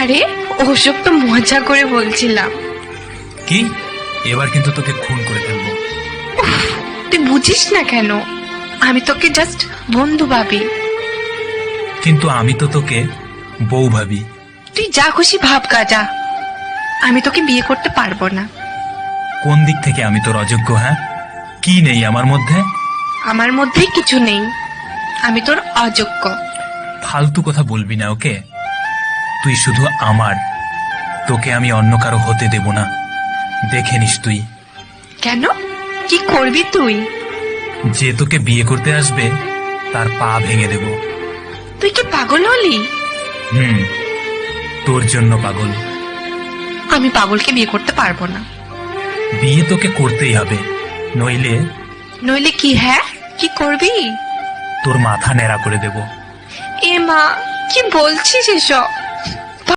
আরে ওসব তো মজা করে বলছিলাম। কি? এবার কিন্তু তোকে খুন করে ফেলবো। তুই বুঝিস না কেন? আমি তোকে জাস্ট বন্ধু ভাবি। কিন্তু আমি তো তোকে বউ ভাবি। তুই যা খুশি ভাব গাজা, আমি তোকে বিয়ে করতে পারবো না। কোন দিক থেকে আমি তোর অযোগ্য? হ্যাঁ, কি নেই আমার মধ্যে? আমার মধ্যেই কিছু নেই, আমি তোর অযোগ্য। ফালতু কথা বলবি না, ওকে? তুই শুধু আমার, তোকে আমি অন্য কারো হতে দেব না। দেখে নিস তুই। কেন? কি করবি তুই? যে তোকে বিয়ে করতে আসবে তার পা ভেঙে দেব। তুই কি পাগল হলি? তোর জন্য পাগল। আমি পাগলকে বিয়ে করতে পারবো না। বিয়ে তোকে করতেই হবে, নইলে নইলে কি? হ্যাঁ, কি করবি? তোর মাথা ন্যাড়া করে দেব। এ মা, কি বলছিস এসব?